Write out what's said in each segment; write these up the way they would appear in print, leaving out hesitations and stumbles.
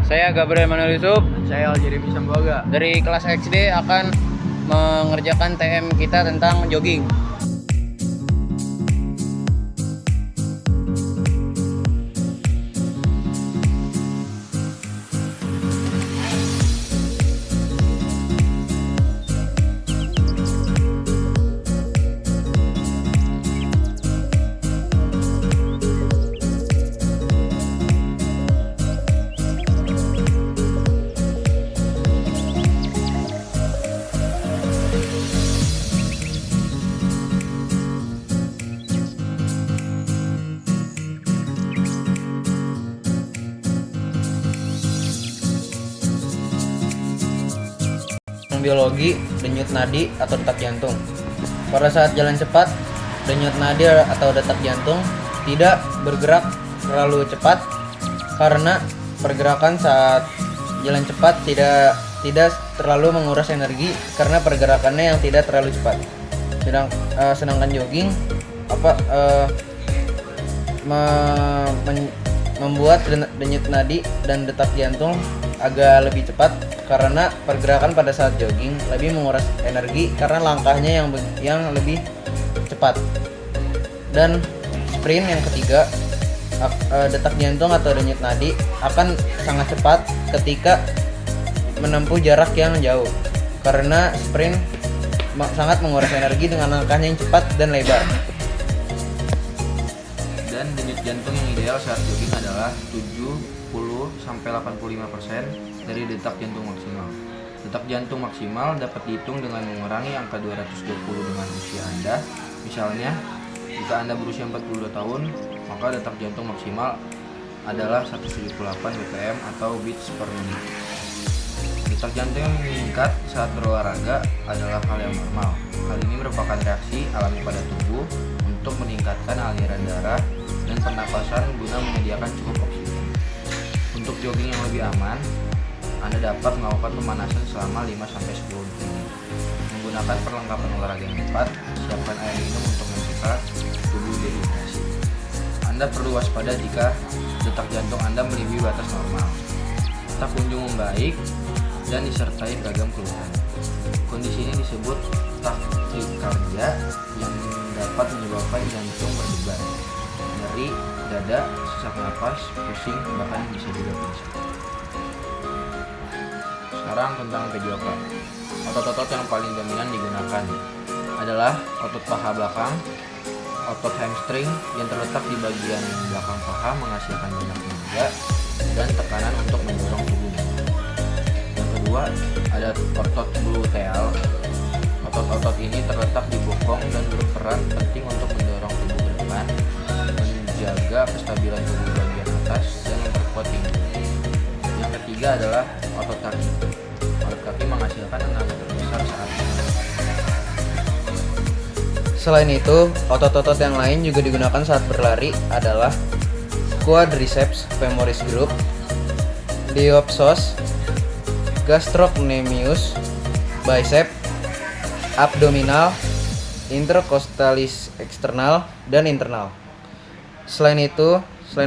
Saya Gabriel Manuel Yusuf Saya Jeremy Sambuaga. dari kelas XD akan mengerjakan TM kita tentang jogging. Biologi, denyut nadi atau detak jantung. Pada saat jalan cepat, denyut nadi atau detak jantung tidak bergerak terlalu cepat karena pergerakan saat jalan cepat tidak terlalu menguras energi karena pergerakannya yang tidak terlalu cepat. Sedangkan jogging membuat denyut nadi dan detak jantung agak lebih cepat karena pergerakan pada saat jogging lebih menguras energi karena langkahnya yang lebih cepat. Dan sprint yang ketiga, detak jantung atau denyut nadi akan sangat cepat ketika menempuh jarak yang jauh karena sprint sangat menguras energi dengan langkahnya yang cepat dan lebar. Dan denyut jantung yang ideal saat jogging adalah 70-85% dari detak jantung maksimal. Detak jantung maksimal dapat dihitung dengan mengurangi angka 220 dengan usia Anda. Misalnya, jika Anda berusia 42 tahun, maka detak jantung maksimal adalah 178 bpm atau beats per menit. Detak jantung yang meningkat saat berolahraga adalah hal yang normal. Hal ini merupakan reaksi alami pada tubuh untuk meningkatkan aliran darah dan pernapasan guna menyediakan cukup oksigen. Untuk jogging yang lebih aman, Anda dapat melakukan pemanasan selama 5-10 menit. Menggunakan perlengkapan olahraga yang tepat, siapkan air minum untuk mencegah tubuh dehidrasi. Anda perlu waspada jika detak jantung Anda melebihi batas normal, tak kunjung membaik, dan disertai beragam keluhan. Kondisi ini disebut takikardia yang dapat menyebabkan jantung berdebar, nyeri dada, sesak napas, pusing, bahkan bisa juga pingsan. Sekarang tentang PJOK. Otot-otot yang paling dominan digunakan adalah otot paha belakang, otot hamstring yang terletak di bagian belakang paha menghasilkan banyak tenaga dan tekanan untuk mendorong tubuh. Yang kedua ada otot gluteal. Otot-otot ini terletak di bokong dan berperan penting untuk mendorong tubuh ke depan, menjaga kestabilan tubuh bagian atas dan memperkuat pinggul. Yang ketiga adalah otot kaki. Otot kaki menghasilkan tenaga terbesar saat berlari. Selain itu, otot-otot yang lain juga digunakan saat berlari adalah quadriceps femoris group, diopsos, gastrocnemius, bicep, abdominal, intercostalis eksternal, dan internal. Selain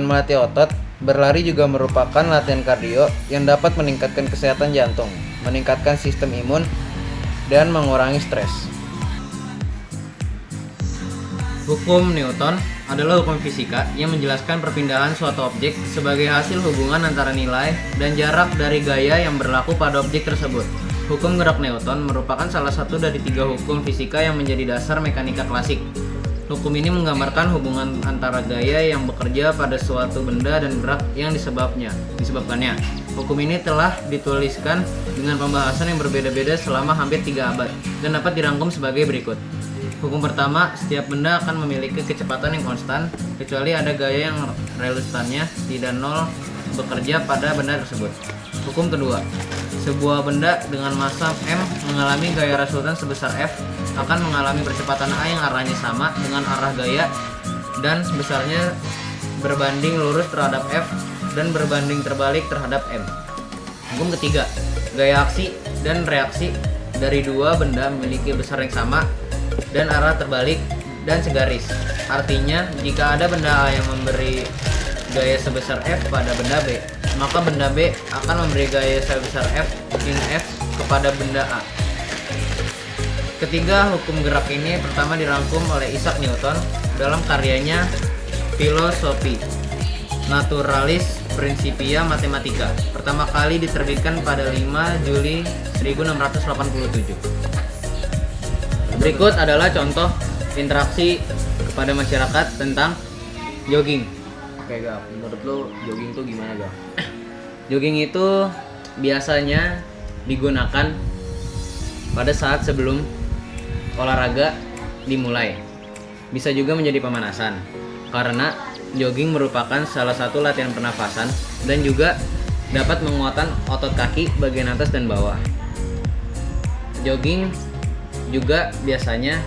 melatih otot, berlari juga merupakan latihan kardio yang dapat meningkatkan kesehatan jantung, meningkatkan sistem imun, dan mengurangi stres. Hukum Newton adalah hukum fisika yang menjelaskan perpindahan suatu objek sebagai hasil hubungan antara nilai dan jarak dari gaya yang berlaku pada objek tersebut. Hukum gerak Newton merupakan salah satu dari 3 hukum fisika yang menjadi dasar mekanika klasik. Hukum ini menggambarkan hubungan antara gaya yang bekerja pada suatu benda dan gerak yang disebabkannya. Hukum ini telah dituliskan dengan pembahasan yang berbeda-beda selama hampir 3 abad dan dapat dirangkum sebagai berikut. Hukum pertama, setiap benda akan memiliki kecepatan yang konstan kecuali ada gaya yang resultannya tidak nol bekerja pada benda tersebut. Hukum kedua, sebuah benda dengan massa m mengalami gaya resultan sebesar F akan mengalami percepatan A yang arahnya sama dengan arah gaya dan besarnya berbanding lurus terhadap F dan berbanding terbalik terhadap M. Hukum ketiga, gaya aksi dan reaksi dari dua benda memiliki besar yang sama dan arah terbalik dan segaris. Artinya, jika ada benda A yang memberi gaya sebesar F pada benda B, maka benda B akan memberi gaya sebesar F in F kepada benda A. Ketiga hukum gerak ini pertama dirangkum oleh Isaac Newton dalam karyanya Filosofi Naturalis Principia Mathematica, pertama kali diterbitkan pada 5 Juli 1687. Berikut adalah contoh interaksi kepada masyarakat tentang jogging. Oke Gak, menurut lo jogging tuh gimana Gak? Jogging itu biasanya digunakan pada saat sebelum olahraga dimulai. Bisa juga menjadi pemanasan, karena jogging merupakan salah satu latihan pernafasan dan juga dapat menguatkan otot kaki bagian atas dan bawah. Jogging juga biasanya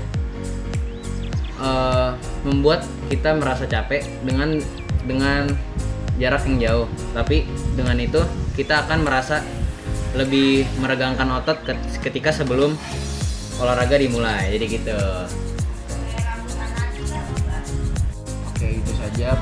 membuat kita merasa capek dengan jarak yang jauh, tapi dengan itu kita akan merasa lebih meregangkan otot ketika sebelum olahraga dimulai. Jadi gitu. Oke, itu saja